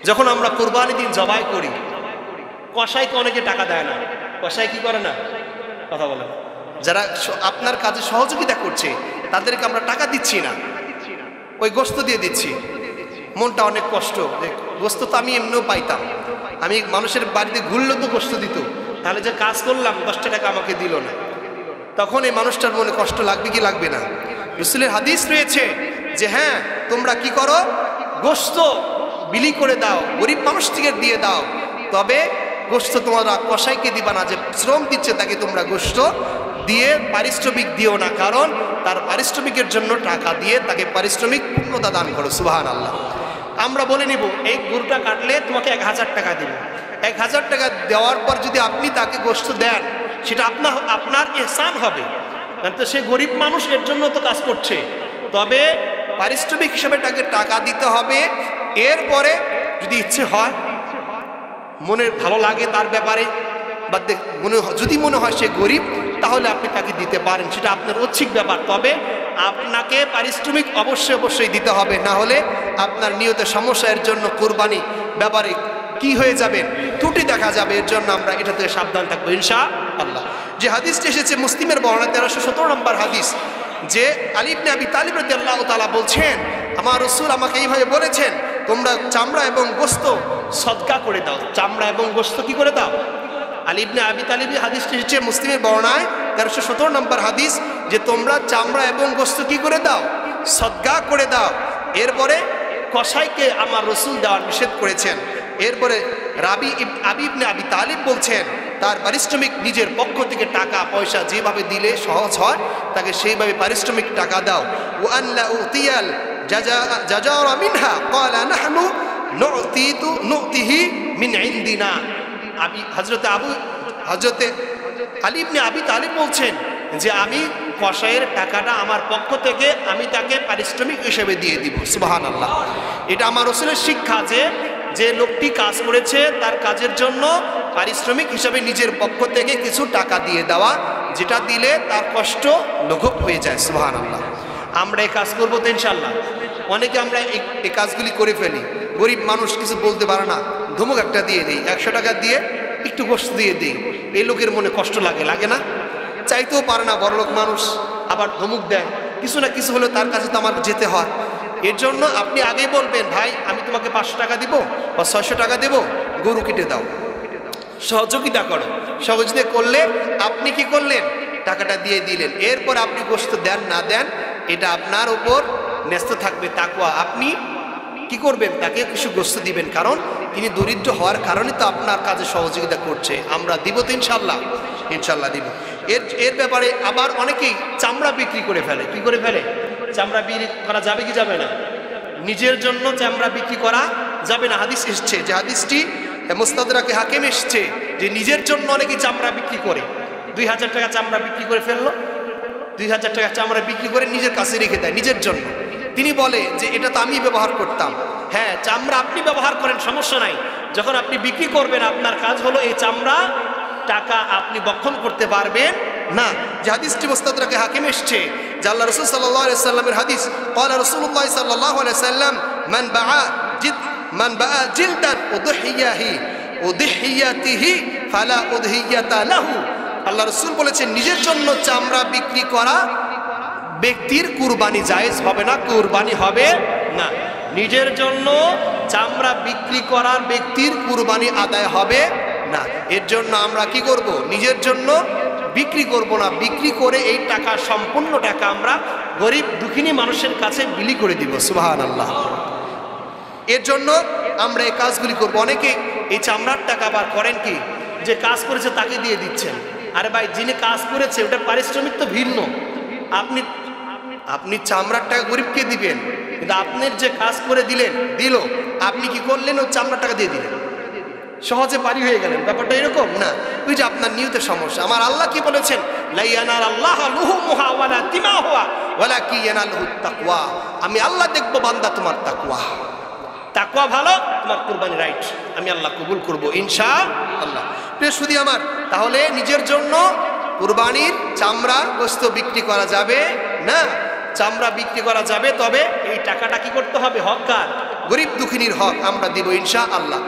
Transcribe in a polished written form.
যখন আমরা কুরবানি দিন জবাই করি, কসাইকে অনেকে টাকা দেয় না। কসাই কি করে না? কথা বলে না। যারা আপনার কাজে সহযোগিতা করছে তাদেরকে আমরা টাকা দিচ্ছি না, ওই গোস্ত দিয়ে দিচ্ছি। মনটা অনেক কষ্ট, যে গোস্ত তো আমি এমনিও পাইতাম, আমি মানুষের বাড়িতে ঘুরলে তো গোস্ত দিত, তাহলে যে কাজ করলাম 10 টাকা আমাকে দিল না, তখন এই মানুষটার মনে কষ্ট লাগবে কি লাগবে না? রাসূলের হাদিস রয়েছে যে হ্যাঁ, তোমরা কি করো, গোস্ত বিলি করে দাও, গরিব মানুষ থেকে দিয়ে দাও, তবে গোস্ত তোমরা কসাইকে দিবা না, যে শ্রম দিচ্ছে তাকে তোমরা গোস্ত দিয়ে পারিশ্রমিক দিও না, কারণ তার পারিশ্রমিকের জন্য টাকা দিয়ে তাকে পারিশ্রমিক পূর্ণতা দান করো। সুবহানাল্লাহ। আমরা বলে নিব এই গরুটা কাটলে তোমাকে 1000 টাকা দিব, 1000 টাকা দেওয়ার পর যদি আপনি তাকে গোস্ত দেন, সেটা আপনার ইহসান হবে, কারণ তো সে গরিব মানুষ, এর জন্য তো কাজ করছে, তবে পারিশ্রমিক হিসেবে তাকে টাকা দিতে হবে। এরপরে যদি ইচ্ছে হয়, মনে ভালো লাগে তার ব্যাপারে, বা যদি মনে হয় সে গরিব, তাহলে আপনি তাকে দিতে পারেন, সেটা আপনার ঐচ্ছিক ব্যাপার। তবে আপনাকে পারিশ্রমিক অবশ্যই দিতে হবে, না হলে আপনার নিয়ত সমস্যা, এর জন্য কুরবানি ব্যাপারে কি হয়ে যাবে, ত্রুটি দেখা যাবে। এর জন্য আমরা এটা থেকে সাবধান থাকবো ইনশাআল্লাহ। যে হাদিসটি এসেছে মুসলিমের বর্ণনা 1317 নম্বর হাদিস, যে আলী ইবনে আবি তালিব রাদিয়াল্লাহু তাআলা বলছেন, আমার রাসূল আমাকে এইভাবে বলেছেন, তোমরা চামড়া এবং গোশত সদকা করে দাও। চামড়া এবং গোশত কি করে দাও? আলী ইবনে আবি তালিব হাদিসটি এসেছে মুসলিমের বর্ণনায় 1317 নম্বর হাদিস, যে তোমরা চামড়া এবং গোশত কি করে দাও? সদকা করে দাও। এরপরে কসাইকে আমার রাসূল দেওয়ার নিষেধ করেছেন। এরপরে আলী ইবনে আবি তালিব বলছেন, তার পারিশ্রমিক নিজের পক্ষ থেকে টাকা পয়সা যেভাবে দিলে সহজ হয়, তাকে সেইভাবে পারিশ্রমিক টাকা দাও। ওয়ান লা উতিয়াল জাজারা মিনহা ক্বালা নাহনু নুতিহি মিন ইনদিনা। হযরতে আলী ইবনে আবি তালিব বলছেন যে আমি কসাইয়ের টাকাটা আমার পক্ষ থেকে আমি তাকে পারিশ্রমিক হিসেবে দিয়ে দিব। সুবহানাল্লাহ। এটা আমার রাসূলের শিক্ষা, যে লোকটি কাজ করেছে তার কাজের জন্য পারিশ্রমিক হিসাবে নিজের পক্ষ থেকে কিছু টাকা দিয়ে দেওয়া, যেটা দিলে তার কষ্ট লঘু হয়ে যায়। সুবহানাল্লাহ। আমরা এই কাজ করবো তো ইনশাআল্লাহ। অনেকে আমরা এই কাজগুলি করে ফেলি, গরিব মানুষ কিছু বলতে পারে না, ধমক একটা দিয়ে দিই, 100 টাকা দিয়ে একটু গোশত দিয়ে দিই, এই লোকের মনে কষ্ট লাগে না? চাইতেও পারে না, বড়লোক মানুষ, আবার ধমক দেয়, কিছু না কিছু হলে তার কাছে তো আমার যেতে হয়। এর জন্য আপনি আগেই বলবেন, ভাই আমি তোমাকে 500 টাকা দিব বা 600 টাকা দেব, গরু কেটে দাও, সহযোগিতা করো। সহযোগিতা করলে আপনি কি করলেন? টাকাটা দিয়ে দিলেন। এরপর আপনি গোশত দেন না দেন, এটা আপনার উপর ন্যস্ত থাকবে তাকওয়া। আপনি কি করবেন? তাকে কিছু গোশত দিবেন, কারণ তিনি দরিদ্র হওয়ার কারণে তো আপনার কাজে সহযোগিতা করছে। আমরা দিব তো ইনশাআল্লাহ, ইনশাআল্লাহ দিব। এর ব্যাপারে আবার অনেকেই চামড়া বিক্রি করে ফেলে। কি করে ফেলে? চামড়া বিক্রি করা যাবে কি যাবে না? নিজের জন্য চামড়া বিক্রি করা যাবে না। হাদিস এসছে, যে হাদিসটি মুস্তাদরাকে হাকিম এসছে, যে নিজের জন্য অনেকেই চামড়া বিক্রি করে। 2000 টাকা চামড়া বিক্রি করে ফেললো, 2000 টাকা চামড়া বিক্রি করে নিজের কাছে রেখে দেয় নিজের জন্য। তিনি বলে যে এটা তো আমি ব্যবহার করতাম। হ্যাঁ, চামড়া আপনি ব্যবহার করেন, সমস্যা নাই। যখন আপনি বিক্রি করবেন, আপনার কাজ হলো এই চামড়া টাকা আপনি বক্ষণ করতে পারবেন না। যে হাদিসটি মুস্তাদরাকে হাকিম এসছে, যে আল্লাহ রাসূল সাল্লাল্লাহু আলাইহি সাল্লামের হাদিস, ক্বালা রাসূলুল্লাহ সাল্লাল্লাহু আলাইহি সাল্লাম, মান বাআ জিলদান উদহিয়াতিহি ফালা উদহিয়াতা লাহু। আল্লাহ রাসূল বলেছেন, নিজের জন্য চামড়া বিক্রি করা ব্যক্তির কুরবানি জায়েজ হবে না, কুরবানি হবে না। নিজের জন্য চামড়া বিক্রি করার ব্যক্তির কুরবানি আদায় হবে না। এর জন্য আমরা কি করব? নিজের জন্য বিক্রি করব না, বিক্রি করে এই টাকা, সম্পূর্ণ টাকা আমরা গরিব দুঃখিনী মানুষের কাছে বিলি করে দিব। সুবহানাল্লাহ। এর জন্য আমরা এই কাজগুলি করব। অনেকে এই চামড়ার টাকা বার করেন কি, যে কাজ করেছে তাকে দিয়ে দিচ্ছেন। আরে ভাই, যিনি কাজ করেছে ওটার পারিশ্রমিক তো ভিন্ন। আপনি চামড়ার টাকা গরিবকে দিবেন, কিন্তু আপনার যে কাজ করে দিল, আপনি কি করলেন? ও চামড়ার টাকা দিয়ে দিলেন, সহজে পারি হয়ে গেলেন। ব্যাপারটা এরকম না, ওই যে আপনার নিয়তের সমস্যা। আমার আল্লাহ কি বলেছেন? লা ইয়ানালাল্লাহু লুহুমুহা ওয়ালা দিমাহুহা ওয়ালাকিন ইয়ানালুহুত তাকওয়া। আমি আল্লাহ দেখবো বান্দা তোমার তাকওয়া। তাকওয়া ভালো, তোমার কুরবানি রাইট, আমি আল্লাহ কবুল করব ইনশাআল্লাহ। প্রিয় সুধী আমার, তাহলে নিজের জন্য কুরবানির চামড়া গোশত বিক্রি করা যাবে না। চামড়া বিক্রি করা যাবে, তবে এই টাকাটা কি করতে হবে? হকদার গরিব দুঃখিনীর হক আমরা দিব ইনশাআল্লাহ।